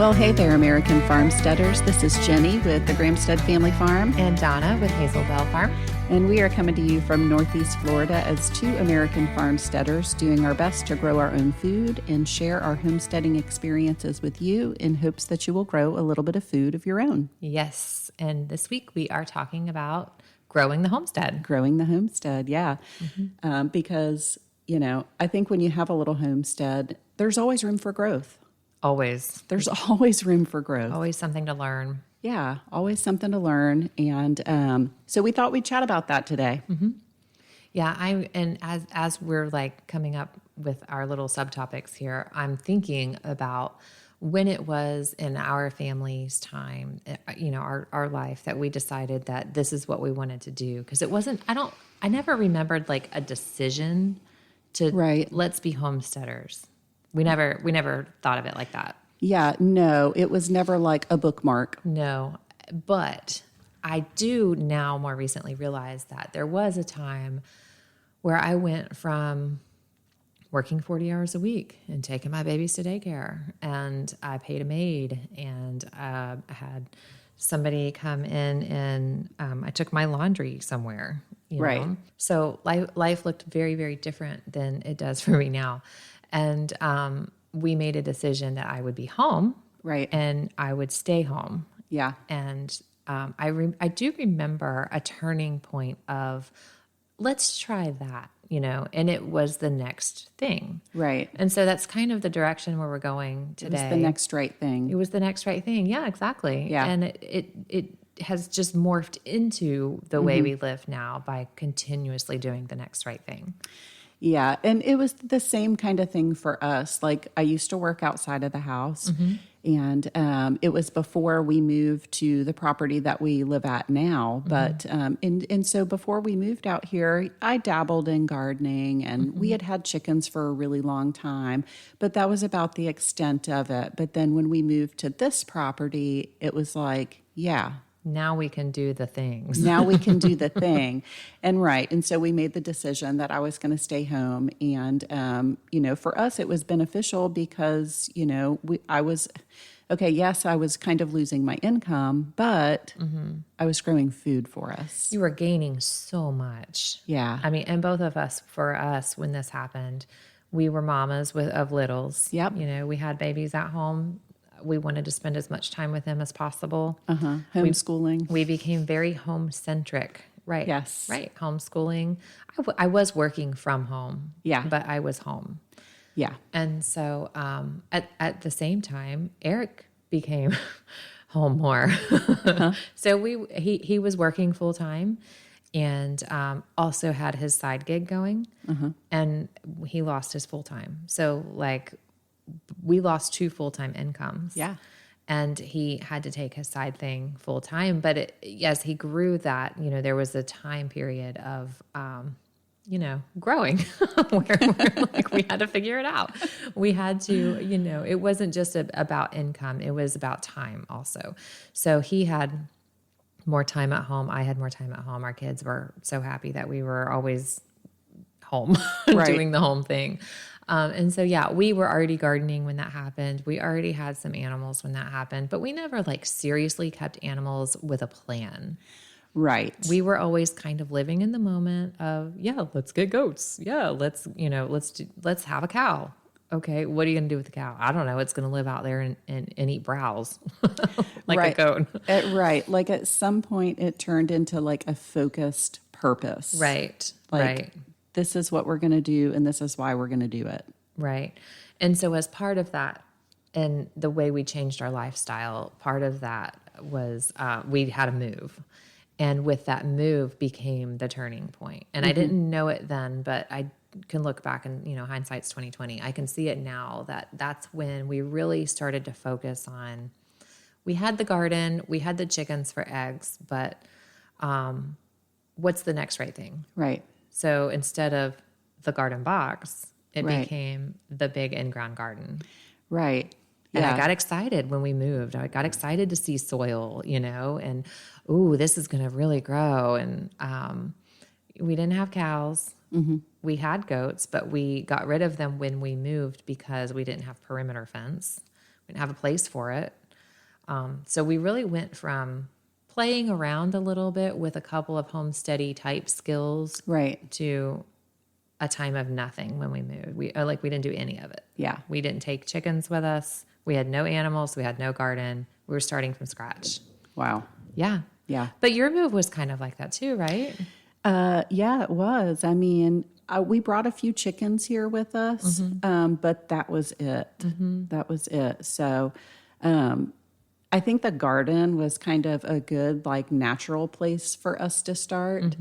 Well, hey there, American Farmsteaders. This is Jenny with the Homestead Family Farm. And Donna with Hazel Bell Farm. And we are coming to you from Northeast Florida as two American farmsteaders doing our best to grow our own food and share our homesteading experiences with you in hopes that you will grow a little bit of food of your own. Yes. And this week we are talking about growing the homestead. Growing the homestead, yeah. Because, you know, I think when you have a little homestead, there's always room for growth. Always. There's always room for growth. Always something to learn. Yeah, always something to learn. And so we thought we'd chat about that today. Mm-hmm. Yeah, as we're like coming up with our little subtopics here, I'm thinking about when it was in our family's time, you know, our life, that we decided that this is what we wanted to do. Because it wasn't, I never remembered like a decision to, let's be homesteaders. We never thought of it like that. Yeah, no, it was never like a bookmark. No, but I do now more recently realize that there was a time where I went from working 40 hours a week and taking my babies to daycare, and I paid a maid, and I had somebody come in, and I took my laundry somewhere. You know? So life looked very, very different than it does for me now. And we made a decision that I would be home, and I would stay home. Yeah. And I do remember a turning point of, let's try that, you know, and it was the next thing. Right. And so that's kind of the direction where we're going today. It was the next right thing. It was the next right thing. Yeah, exactly. Yeah. And it has just morphed into the way we live now by continuously doing the next right thing. Yeah, and it was the same kind of thing for us. Like, I used to work outside of the house, and it was before we moved to the property that we live at now. But and so before we moved out here, I dabbled in gardening, and we had chickens for a really long time, but that was about the extent of it. But then when we moved to this property, it was like, yeah. Now we can do the things. Now we can do the thing. And so we made the decision that I was going to stay home. And, you know, for us, it was beneficial because, you know, I was kind of losing my income, but I was growing food for us. You were gaining so much. Yeah. I mean, and both of us, for us, when this happened, we were mamas of littles. Yep. You know, we had babies at home. We wanted to spend as much time with them as possible. Homeschooling. We became very home-centric. Right. Yes. Right. Homeschooling. I was working from home. Yeah. But I was home. Yeah. And so at the same time, Eric became home more. So he was working full-time and also had his side gig going. And he lost his full-time. So like, we lost 2 full-time incomes. Yeah. And he had to take his side thing full-time. But as he grew that, you know, there was a time period of, you know, growing where like we had to figure it out. We had to, you know, it wasn't just about income. It was about time also. So he had more time at home. I had more time at home. Our kids were so happy that we were always home doing the home thing. And so, yeah, we were already gardening when that happened. We already had some animals when that happened, but we never like seriously kept animals with a plan. Right. We were always kind of living in the moment of, yeah, let's get goats. Yeah. Let's have a cow. Okay. What are you going to do with the cow? I don't know. It's going to live out there and eat browse like a goat. Right. Like at some point it turned into like a focused purpose. Right. Like, this is what we're going to do, and this is why we're going to do it. Right. And so as part of that, and the way we changed our lifestyle, part of that was we had to move. And with that move became the turning point. And I didn't know it then, but I can look back and, you know, hindsight's 2020. I can see it now that that's when we really started to focus on, we had the garden, we had the chickens for eggs, but what's the next right thing? Right. So instead of the garden box, it became the big in-ground garden. Right. And I got excited when we moved. I got excited to see soil, you know, and, ooh, this is going to really grow. And we didn't have cows. We had goats, but we got rid of them when we moved because we didn't have perimeter fence. We didn't have a place for it. So we really went from playing around a little bit with a couple of homesteady type skills Right. to a time of nothing when we moved. We didn't do any of it. Yeah. We didn't take chickens with us. We had no animals. We had no garden. We were starting from scratch. Wow. Yeah. Yeah. But your move was kind of like that too, right? Yeah, it was. I mean, we brought a few chickens here with us, but that was it. That was it. So, I think the garden was kind of a good, like, natural place for us to start,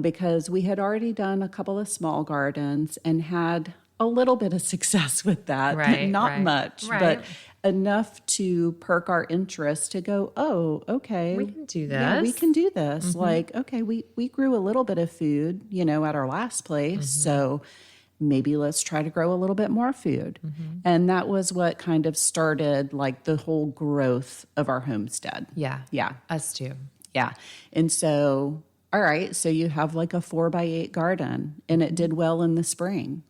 because we had already done a couple of small gardens and had a little bit of success with that. Right, Not right, much, right. but enough to perk our interest to go, oh, okay. We can do Yeah, we this. can do this. Like, okay, we grew a little bit of food, at our last place. So maybe let's try to grow a little bit more food. And that was what kind of started like the whole growth of our homestead. Yeah. Yeah. Us too. Yeah. And so, all right, so you have like a 4x8 garden and it did well in the spring.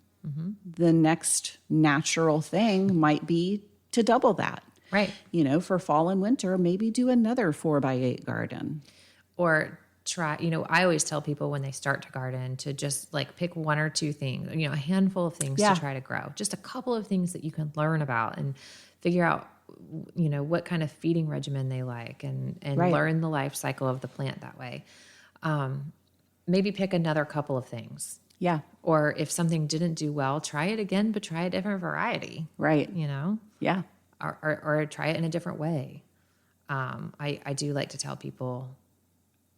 The next natural thing might be to double that. Right. For fall and winter, maybe do another 4x8 garden. Or try, I always tell people when they start to garden to just like pick one or two things, a handful of things Yeah. to try to grow. Just a couple of things that you can learn about and figure out, what kind of feeding regimen they like and Right. learn the life cycle of the plant that way. Maybe pick another couple of things. Yeah. Or if something didn't do well, try it again, but try a different variety, Right. Yeah. or try it in a different way. I do like to tell people,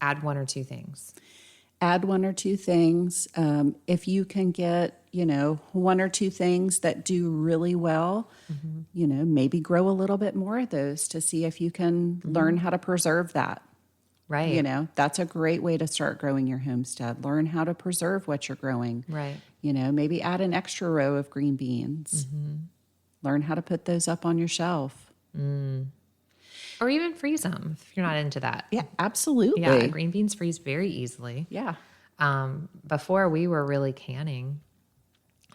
add one or two things. Add one or two things. If you can get, one or two things that do really well, maybe grow a little bit more of those to see if you can learn how to preserve that. Right. That's a great way to start growing your homestead. Learn how to preserve what you're growing. Right. Maybe add an extra row of green beans. Learn how to put those up on your shelf. Or even freeze them if you're not into that. Yeah, absolutely. Yeah, green beans freeze very easily. Yeah. Before we were really canning,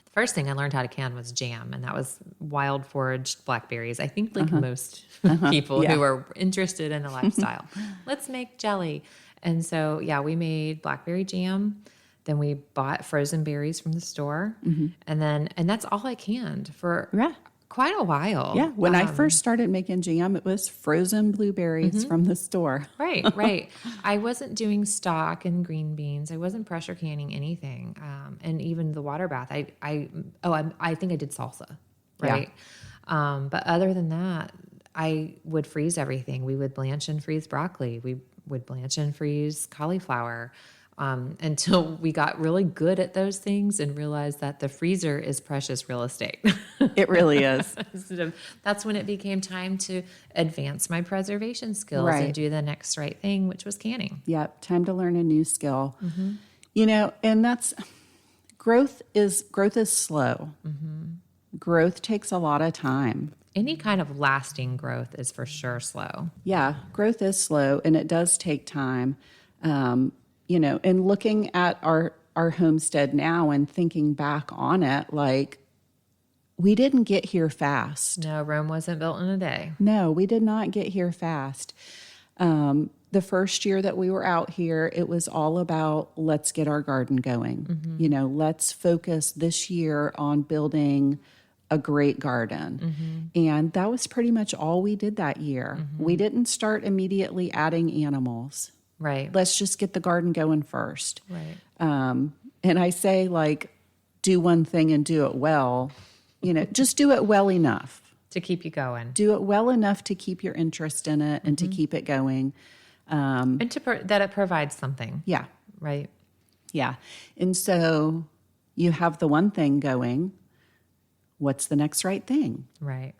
the first thing I learned how to can was jam, and that was wild foraged blackberries. I think like most people Yeah. who are interested in the lifestyle. Let's make jelly. And so, yeah, we made blackberry jam. Then we bought frozen berries from the store. And that's all I canned for Yeah. quite a while. Yeah. When I first started making jam, it was frozen blueberries from the store. Right. I wasn't doing stock and green beans. I wasn't pressure canning anything. And even the water bath, I think I did salsa, right? But other than that, I would freeze everything. We would blanch and freeze broccoli. We would blanch and freeze cauliflower. Until we got really good at those things and realized that the freezer is precious real estate. It really is. That's when it became time to advance my preservation skills Right. and do the next right thing, which was canning. Yep. Time to learn a new skill. And that's growth is slow. Growth takes a lot of time. Any kind of lasting growth is for sure slow. Yeah, growth is slow and it does take time. And looking at our homestead now and thinking back on it, like, we didn't get here fast. No, Rome wasn't built in a day. No, we did not get here fast. The first year that we were out here, it was all about let's get our garden going. Let's focus this year on building a great garden. And that was pretty much all we did that year. We didn't start immediately adding animals. Right. Let's just get the garden going first. Right. And I say, like, do one thing and do it well. Just do it well enough. To keep you going. Do it well enough to keep your interest in it and to keep it going. And that it provides something. Yeah. Right. Yeah. And so you have the one thing going. What's the next right thing? Right.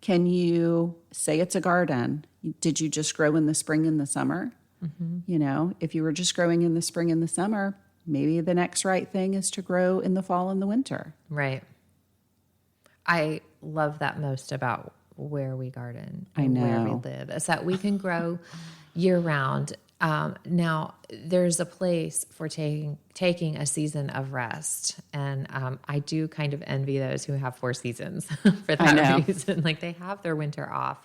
Can you say it's a garden? Did you just grow in the spring and the summer? If you were just growing in the spring and the summer, maybe the next right thing is to grow in the fall and the winter. Right. I love that most about where we garden and I know. where we live is that we can grow year round. Now, there's a place for taking a season of rest, and I do kind of envy those who have 4 seasons for that reason. Like they have their winter off,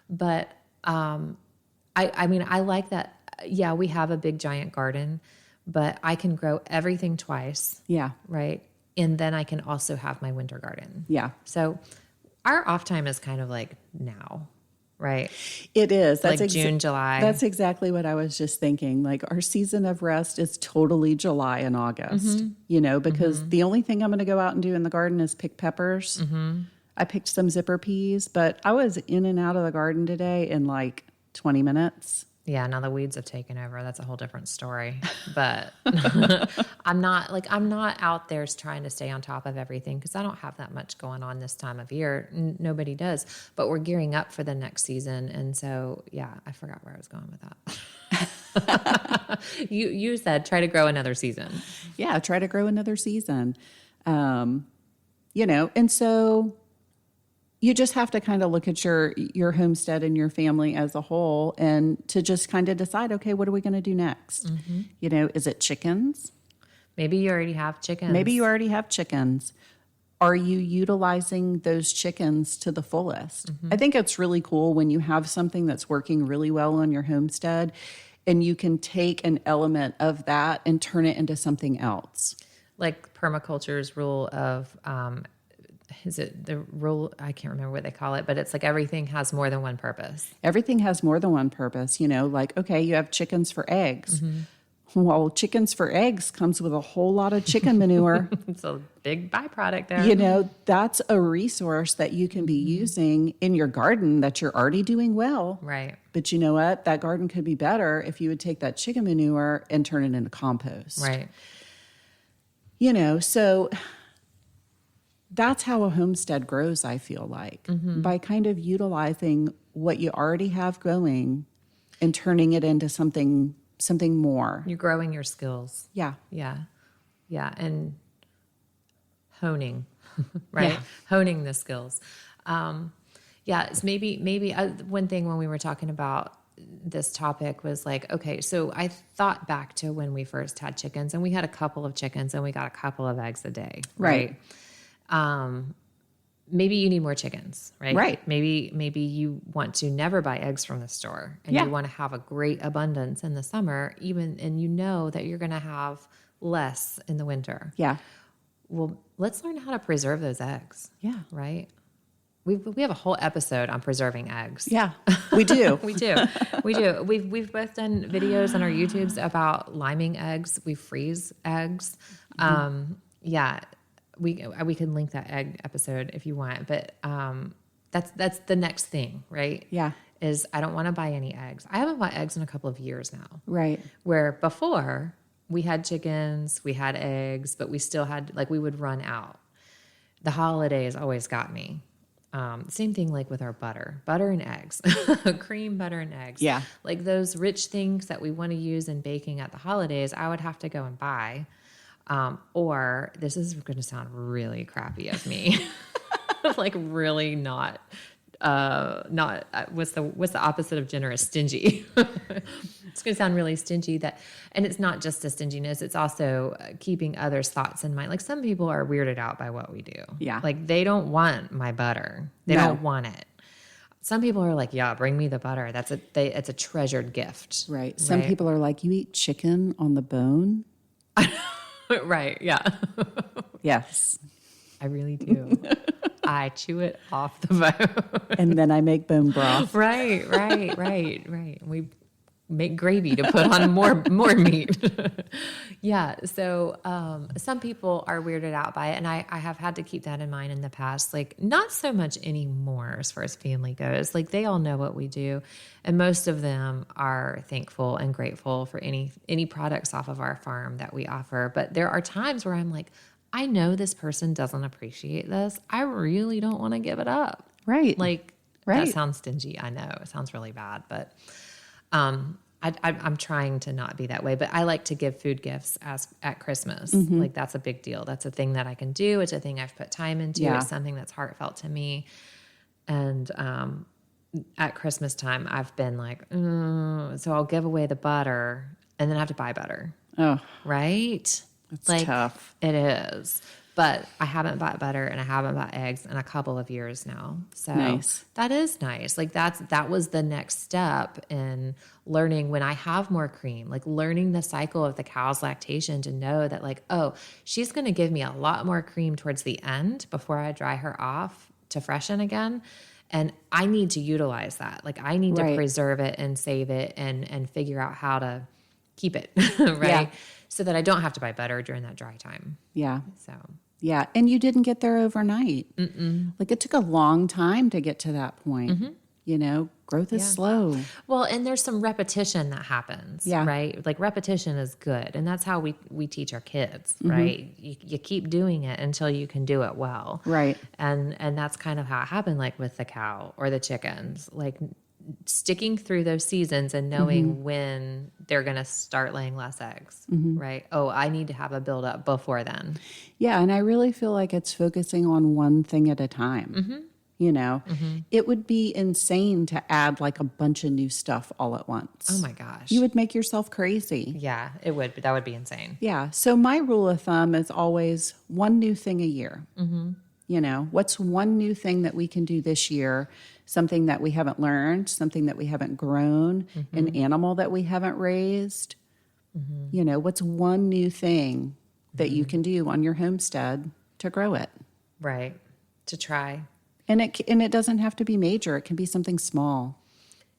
but I mean, I like that. Yeah, we have a big giant garden, but I can grow everything twice. Yeah. Right, and then I can also have my winter garden. Yeah. So our off time is kind of like now. Right. It is. That's like June, July. That's exactly what I was just thinking. Like our season of rest is totally July and August, because the only thing I'm going to go out and do in the garden is pick peppers. I picked some zipper peas, but I was in and out of the garden today in like 20 minutes. Yeah, now the weeds have taken over. That's a whole different story. But I'm not out there trying to stay on top of everything because I don't have that much going on this time of year. Nobody does. But we're gearing up for the next season. And so, yeah, I forgot where I was going with that. You said try to grow another season. Yeah, try to grow another season. And so you just have to kind of look at your homestead and your family as a whole and to just kind of decide, okay, what are we going to do next? Is it chickens? Maybe you already have chickens. Are you utilizing those chickens to the fullest? I think it's really cool when you have something that's working really well on your homestead and you can take an element of that and turn it into something else. Like permaculture's rule of, is it the rule? I can't remember what they call it, but it's like everything has more than one purpose. Everything has more than one purpose, like, okay, you have chickens for eggs. Well, chickens for eggs comes with a whole lot of chicken manure. It's a big byproduct there. That's a resource that you can be using in your garden that you're already doing well. Right. But you know what? That garden could be better if you would take that chicken manure and turn it into compost. Right. So that's how a homestead grows, I feel like, by kind of utilizing what you already have going and turning it into something more. You're growing your skills. Yeah. Yeah. Yeah. And honing, right? Yeah. Honing the skills. It's maybe one thing when we were talking about this topic was like, okay, so I thought back to when we first had chickens and we had a couple of chickens and we got a couple of eggs a day. Right. Maybe you need more chickens, right? Right. Maybe you want to never buy eggs from the store and you want to have a great abundance in the summer, and you know that you're going to have less in the winter. Yeah. Well, let's learn how to preserve those eggs. Yeah. Right. We have a whole episode on preserving eggs. Yeah, we do. We do. We've both done videos on our YouTubes about liming eggs. We freeze eggs. We can link that egg episode if you want, but that's the next thing, right? Yeah. Is I don't want to buy any eggs. I haven't bought eggs in a couple of years now. Right. Where before we had chickens, we had eggs, but we still had, we would run out. The holidays always got me. Same thing like with our butter and eggs, cream, butter and eggs. Yeah. Like those rich things that we want to use in baking at the holidays, I would have to go and buy. Or this is going to sound really crappy of me, like really not what's the opposite of generous? Stingy. It's going to sound really stingy and it's not just a stinginess. It's also keeping others' thoughts in mind. Like some people are weirded out by what we do. Yeah. Like they don't want my butter. They don't want it. Some people are like, yeah, bring me the butter. It's a treasured gift. Right. Some people are like, you eat chicken on the bone? Right. Yeah. Yes. I really do. I chew it off the bone. And then I make bone broth. Right. We make gravy to put on more meat. Yeah. So some people are weirded out by it. And I have had to keep that in mind in the past. Like not so much anymore as far as family goes. Like they all know what we do. And most of them are thankful and grateful for any products off of our farm that we offer. But there are times where I'm like, I know this person doesn't appreciate this. I really don't want to give it up. Right. That sounds stingy. I know it sounds really bad, but I'm trying to not be that way. But I like to give food gifts at Christmas. Like that's a big deal. That's a thing that I can do. It's a thing I've put time into. Yeah. It's something that's heartfelt to me. And at Christmas time, I've been like, so I'll give away the butter and then I have to buy butter. Oh, Right? it's Like tough. it is. But I haven't bought butter and I haven't bought eggs in a couple of years now. So Nice. that is nice. Like that was the next step in learning when I have more cream, like learning the cycle of the cow's lactation to know that like, oh, she's going to give me a lot more cream towards the end before I dry her off to freshen again. And I need to utilize that. Like I need to Right. preserve it and save it and figure out how to keep it, right? Yeah. So that I don't have to buy butter during that dry time. Yeah. So Yeah. And you didn't get there overnight. Like it took a long time to get to that point. You know, growth is slow. well, and there's some repetition that happens, Yeah. right? Like repetition is good. And that's how we teach our kids, right? You keep doing it until you can do it well. Right. And that's kind of how it happened, like with the cow or the chickens, like sticking through those seasons and knowing when they're going to start laying less eggs, right? Oh, I need to have a buildup before then. Yeah. And I really feel like it's focusing on one thing at a time. You know, it would be insane to add like a bunch of new stuff all at once. Oh my gosh. You would make yourself crazy. Yeah, it would. That would be insane. Yeah. So my rule of thumb is always one new thing a year. You know, what's one new thing that we can do this year? Something that we haven't learned, something that we haven't grown, an animal that we haven't raised. You know, what's one new thing that you can do on your homestead to grow it? Right. To try. And it doesn't have to be major. It can be something small.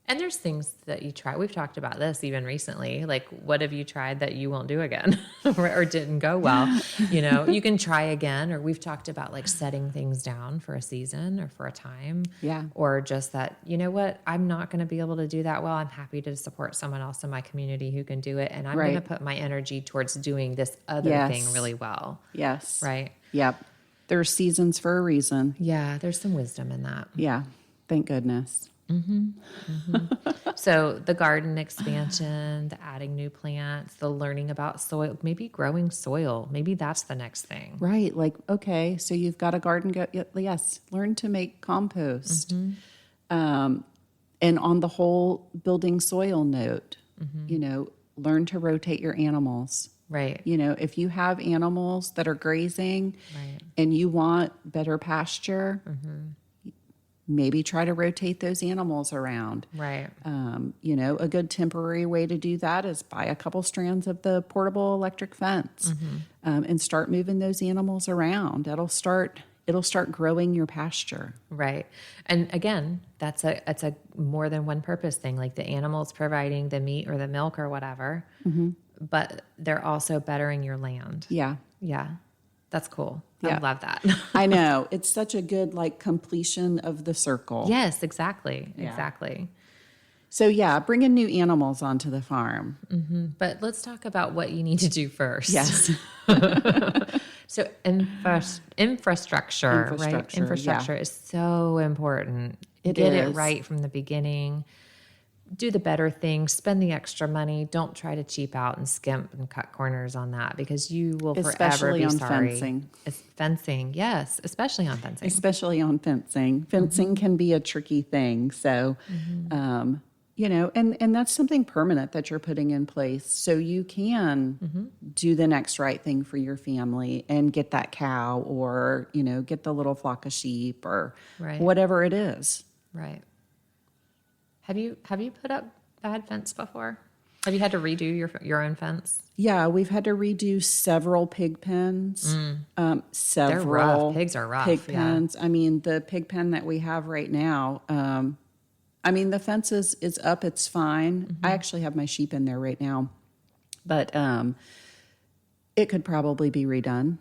And there's things that you try. We've talked about this even recently. Like, what have you tried that you won't do again or didn't go well? You know, you can try again. Or we've talked about like setting things down for a season or for a time. Yeah. Or just that, you know what, I'm not going to be able to do that well. I'm happy to support someone else in my community who can do it. And I'm going to put my energy towards doing this other thing really well. Yes. Right. Yep. There are seasons for a reason. Yeah. There's some wisdom in that. Yeah. Thank goodness. So the garden expansion, the adding new plants, the learning about soil, maybe growing soil, maybe that's the next thing. Right. Like, okay, so you've got a garden. Yes. Learn to make compost. And on the whole building soil note, you know, learn to rotate your animals. Right. You know, if you have animals that are grazing Right. and you want better pasture, maybe try to rotate those animals around. Right. You know, a good temporary way to do that is buy a couple strands of the portable electric fence and start moving those animals around. It'll start growing your pasture. Right. And again, that's a more than one purpose thing. Like the animals providing the meat or the milk or whatever, but they're also bettering your land. Yeah. Yeah. That's cool. Yeah. I love that. I know. It's such a good like completion of the circle. Yes, exactly. Yeah. Exactly. So yeah, bringing new animals onto the farm. But let's talk about what you need to do first. Yes. So infrastructure, right? Infrastructure, Infrastructure is so important. It Get is. it right from the beginning. Do the better thing. Spend the extra money. Don't try to cheap out and skimp and cut corners on that because you will forever Especially be on sorry. fencing. It's fencing, yes, especially on fencing. Especially on fencing. Fencing can be a tricky thing. So, you know, and that's something permanent that you're putting in place so you can do the next right thing for your family and get that cow or, you know, get the little flock of sheep or Right. whatever it is. Right. Have you put up bad fence before? Have you had to redo your own fence? Yeah, we've had to redo several pig pens. Several. They're rough. Pigs are rough. Pig yeah. pens. I mean, the pig pen that we have right now, I mean, the fence is up. It's fine. I actually have my sheep in there right now. But it could probably be redone.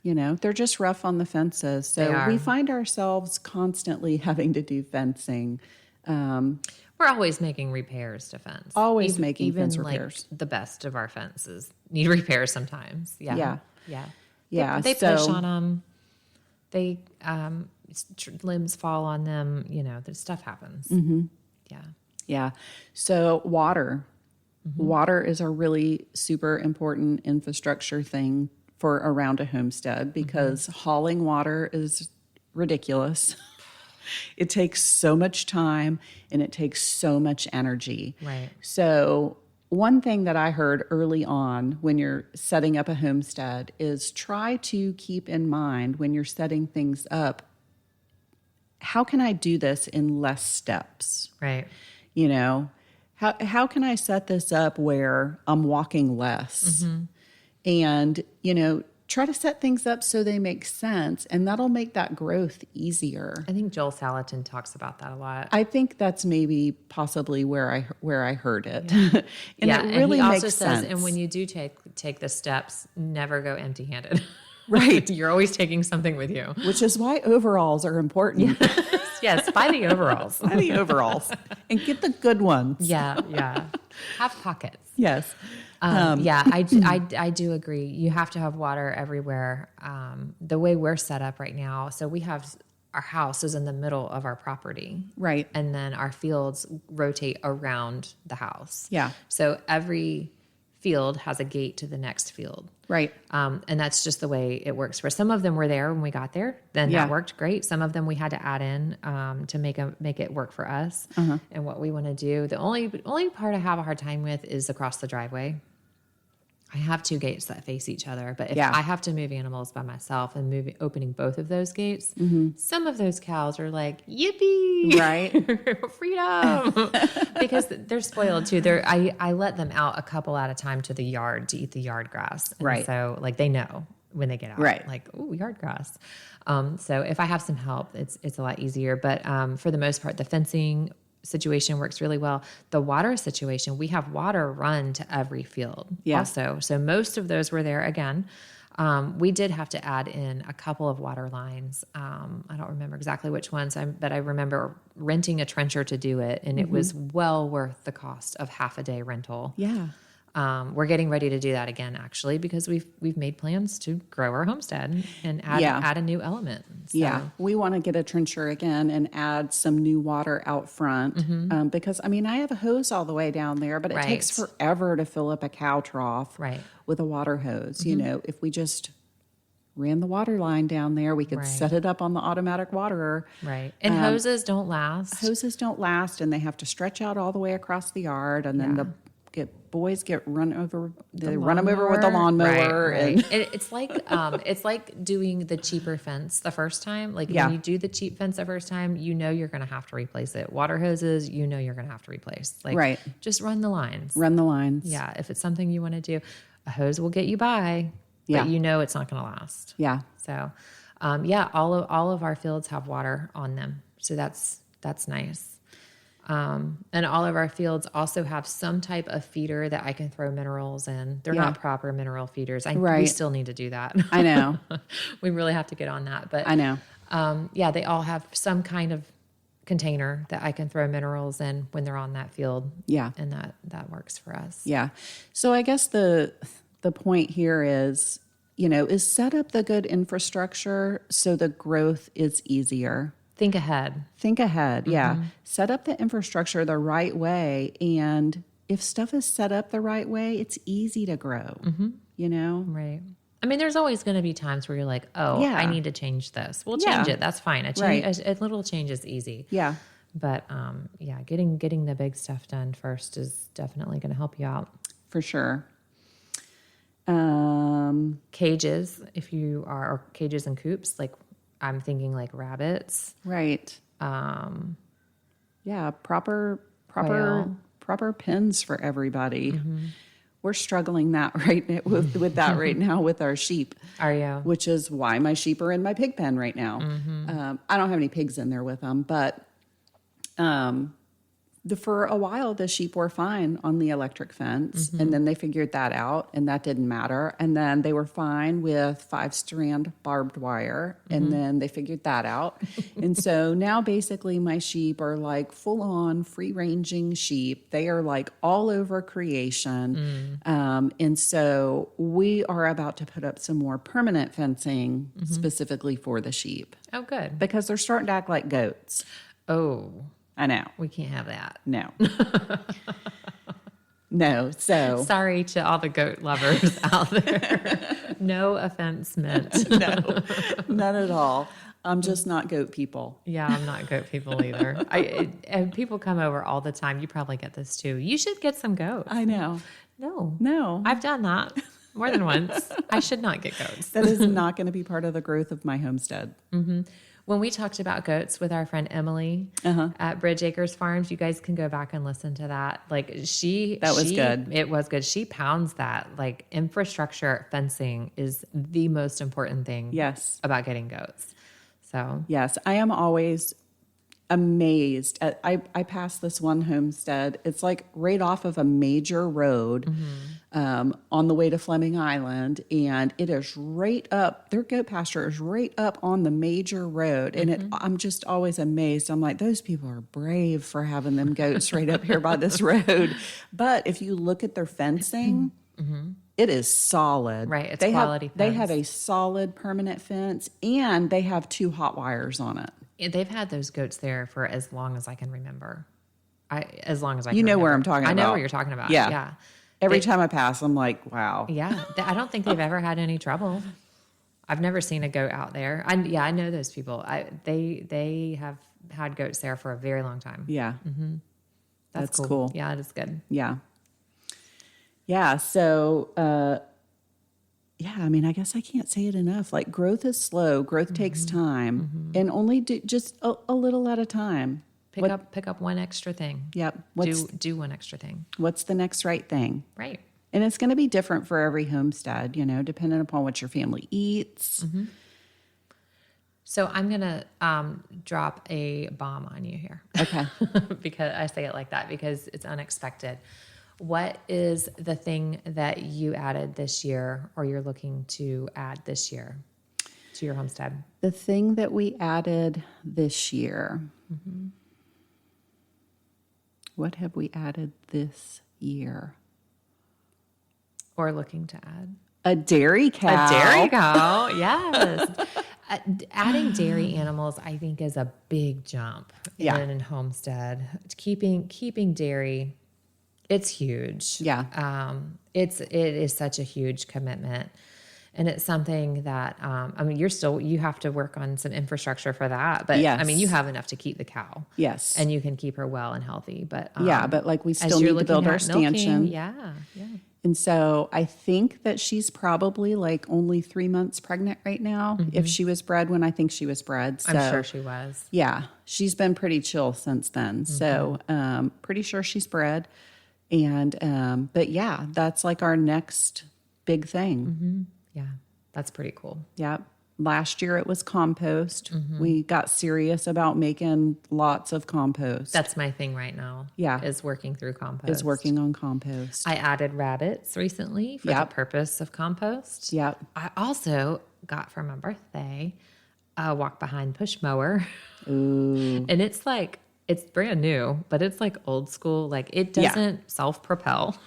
You know, they're just rough on the fences. So we find ourselves constantly having to do fencing. We're always making repairs to fence. Always making even fence like repairs. the best of our fences need repairs sometimes. Yeah. Yeah. Yeah. Yeah, They push so- on them. They limbs fall on them. You know, the stuff happens. Yeah. Yeah. So water. Water is a really super important infrastructure thing for around a homestead because hauling water is ridiculous. It takes so much time and it takes so much energy. Right. So one thing that I heard early on when you're setting up a homestead is try to keep in mind when you're setting things up, how can I do this in less steps? Right. You know, how can I set this up where I'm walking less? And, you know, try to set things up so they make sense, and that'll make that growth easier. I think Joel Salatin talks about that a lot. I think that's maybe possibly where I heard it. And it really and he also makes says, sense. and when you do take the steps, never go empty-handed. Right. You're always taking something with you. Which is why overalls are important. Yes, buy the overalls. Buy the overalls and get the good ones. Yeah. Have pockets. Yes. I do agree. You have to have water everywhere. The way we're set up right now, so we have our house is in the middle of our property. Right. And then our fields rotate around the house. Yeah. So every field has a gate to the next field. Right. And that's just the way it works. For some of them were there when we got there, then that worked great. Some of them we had to add in to make it work for us and what we want to do. The only part I have a hard time with is across the driveway. I have two gates that face each other, but if I have to move animals by myself and opening both of those gates, some of those cows are like, yippee, right? Freedom, because they're spoiled too. I let them out a couple at a time to the yard to eat the yard grass. And right. So like they know when they get out, right. like, ooh, yard grass. So if I have some help, it's a lot easier. But for the most part, the fencing situation works really well. The water situation, we have water run to every field also. So most of those were there again. We did have to add in a couple of water lines. I don't remember exactly which ones, but I remember renting a trencher to do it, and it was well worth the cost of half a day rental. Yeah. We're getting ready to do that again, actually, because we've made plans to grow our homestead and add a new element. So. Yeah, we want to get a trencher again and add some new water out front because, I mean, I have a hose all the way down there, but it takes forever to fill up a cow trough with a water hose. You know, if we just ran the water line down there, we could set it up on the automatic waterer. Right. And hoses don't last. Hoses don't last, and they have to stretch out all the way across the yard, and then the boys get run over. They run them over with a lawnmower, and it's like doing the cheaper fence the first time. Like when you do the cheap fence the first time, you know you're going to have to replace it. Water hoses, you know you're going to have to replace. Like just run the lines. Run the lines. Yeah, if it's something you want to do, a hose will get you by, but you know it's not going to last. Yeah. So, all of our fields have water on them, so that's nice. And all of our fields also have some type of feeder that I can throw minerals in. They're not proper mineral feeders. We still need to do that. I know. We really have to get on that. But I know. They all have some kind of container that I can throw minerals in when they're on that field. Yeah. And that works for us. Yeah. So I guess the point here is, is set up the good infrastructure so the growth is easier. Think ahead. Yeah. Set up the infrastructure the right way. And if stuff is set up the right way, it's easy to grow, Right. I mean, there's always going to be times where you're like, I need to change this. We'll change it. That's fine. A little change is easy. Yeah. But getting the big stuff done first is definitely going to help you out. For sure. Cages, or cages and coops, like I'm thinking like rabbits. Right. Proper pens for everybody. We're struggling with that right now with our sheep. Are you? Which is why my sheep are in my pig pen right now. I don't have any pigs in there with them, but for a while, the sheep were fine on the electric fence, and then they figured that out, and that didn't matter. And then they were fine with 5-strand barbed wire, and then they figured that out. And so now basically my sheep are like full-on free-ranging sheep. They are like all over creation. And so we are about to put up some more permanent fencing specifically for the sheep. Oh, good. Because they're starting to act like goats. Oh, I know. we can't have that. No. No. So sorry to all the goat lovers out there. No offense meant. No, none at all. I'm just not goat people. Yeah, I'm not goat people either. And people come over all the time. You probably get this too. You should get some goats. I know. No. I've done that more than once. I should not get goats. That is not going to be part of the growth of my homestead. When we talked about goats with our friend Emily at Bridge Acres Farms, you guys can go back and listen to that. Like that was good. It was good. She pounds that. Like infrastructure fencing is the most important thing. Yes. About getting goats. So yes, I am always amazed at, I passed this one homestead. It's like right off of a major road on the way to Fleming Island, and it is right up, their goat pasture is right up on the major road. And I'm just always amazed. I'm like, those people are brave for having them goats right up here by this road. But if you look at their fencing, it is solid. Right, it's quality fence. They have a solid permanent fence, and they have 2 hot wires on it. They've had those goats there for as long as I can remember. As long as I can You know remember. where I'm talking about. I know where you're talking about. Yeah. Every time I pass, I'm like, wow. Yeah. I don't think they've ever had any trouble. I've never seen a goat out there. I know those people. They have had goats there for a very long time. Yeah. That's cool. Yeah, it is good. Yeah. Yeah. So, I mean, I guess I can't say it enough. Like, growth is slow. Growth takes time, and only do just a little at a time. Pick up one extra thing. Yep. Do one extra thing. What's the next right thing? Right. And it's going to be different for every homestead, depending upon what your family eats. So I'm going to drop a bomb on you here. Okay. Because I say it like that because it's unexpected. What is the thing that you added this year or you're looking to add this year to your homestead? The thing that we added this year. What have we added this year? Or looking to add? A dairy cow. A dairy cow, yes. Adding dairy animals, I think, is a big jump in homestead. Keeping dairy, it's huge. Yeah. It is such a huge commitment. And it's something that, you have to work on some infrastructure for that. But yes. I mean, you have enough to keep the cow. Yes. And you can keep her well and healthy. But but like we still need to build our stanchion. Yeah. And so I think that she's probably like only 3 months pregnant right now. If she was bred when I think she was bred. So, I'm sure she was. Yeah. She's been pretty chill since then. So pretty sure she's bred. And, but yeah, that's like our next big thing. Yeah, that's pretty cool. Yeah. Last year it was compost. We got serious about making lots of compost. That's my thing right now. Yeah. Is working through compost. Is working on compost. I added rabbits recently for the purpose of compost. Yep. I also got for my birthday a walk behind push mower. Ooh. And it's like, it's brand new, but it's like old school. Like it doesn't self-propel.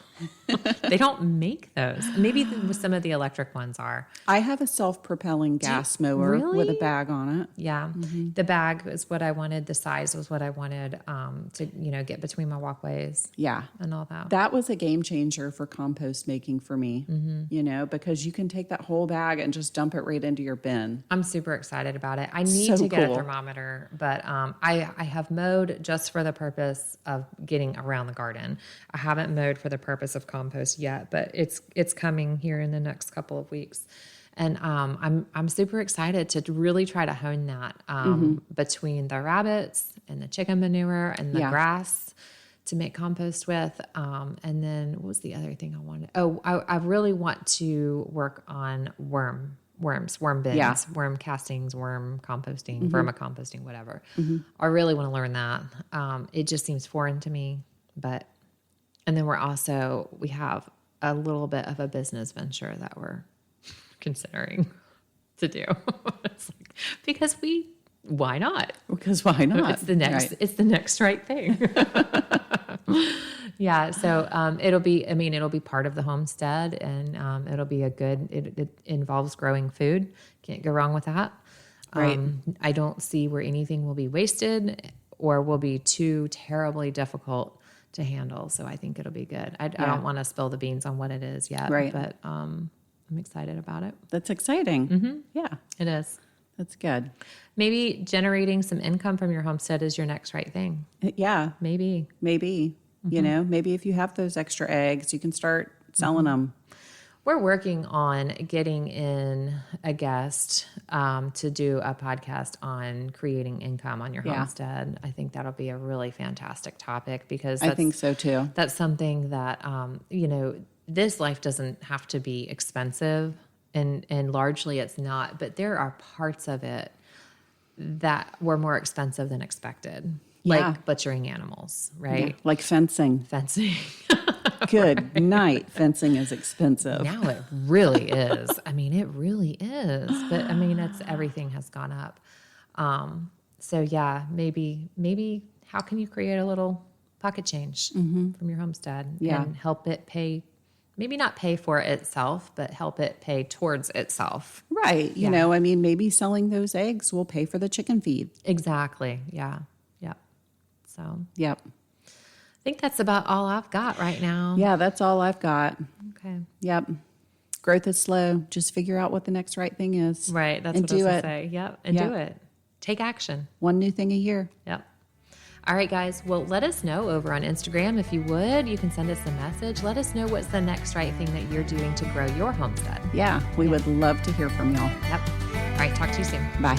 They don't make those. Maybe some of the electric ones are. I have a self-propelling gas mower with a bag on it. Yeah. The bag is what I wanted. The size was what I wanted to, get between my walkways. Yeah. And all that. That was a game changer for compost making for me, because you can take that whole bag and just dump it right into your bin. I'm super excited about it. I need to get a thermometer, but I have mowed just for the purpose of getting around the garden. I haven't mowed for the purpose of compost yet, but it's coming here in the next couple of weeks. And I'm super excited to really try to hone that between the rabbits and the chicken manure and the grass to make compost with. And then what was the other thing I wanted? Oh, I really want to work on worm bins, worm castings, worm composting, vermicomposting, whatever. I really want to learn that. It just seems foreign to me, and then we have a little bit of a business venture that we're considering to do. It's like, why not? Because why not? It's the next right thing. Yeah. So, it'll be part of the homestead, and, it'll be it involves growing food. Can't go wrong with that. Right. I don't see where anything will be wasted or will be too terribly difficult to handle. So I think it'll be good. I don't want to spill the beans on what it is yet, but I'm excited about it. That's exciting. Yeah. It is. That's good. Maybe generating some income from your homestead is your next right thing. Yeah, Maybe. you know, maybe if you have those extra eggs, you can start selling them. We're working on getting in a guest to do a podcast on creating income on your homestead. I think that'll be a really fantastic topic because I think so too. That's something that, you know, this life doesn't have to be expensive, and largely it's not, but there are parts of it that were more expensive than expected, like butchering animals, right? Yeah, like fencing. Fencing. Good night. Fencing is expensive. Now it really is. I mean, it really is. But I mean, everything has gone up. So yeah, maybe how can you create a little pocket change from your homestead and help it pay, maybe not pay for itself, but help it pay towards itself. Right. You know, I mean, maybe selling those eggs will pay for the chicken feed. Exactly. Yeah. Yep. So Yep. I think that's about all I've got right now. Yeah, that's all I've got. Okay. Yep. Growth is slow. Just figure out what the next right thing is. Right. That's and what I was do going it. to say. Yep. And do it. Take action. One new thing a year. Yep. All right, guys. Well, let us know over on Instagram if you would. You can send us a message. Let us know what's the next right thing that you're doing to grow your homestead. Yeah, we would love to hear from y'all. Yep. All right. Talk to you soon. Bye.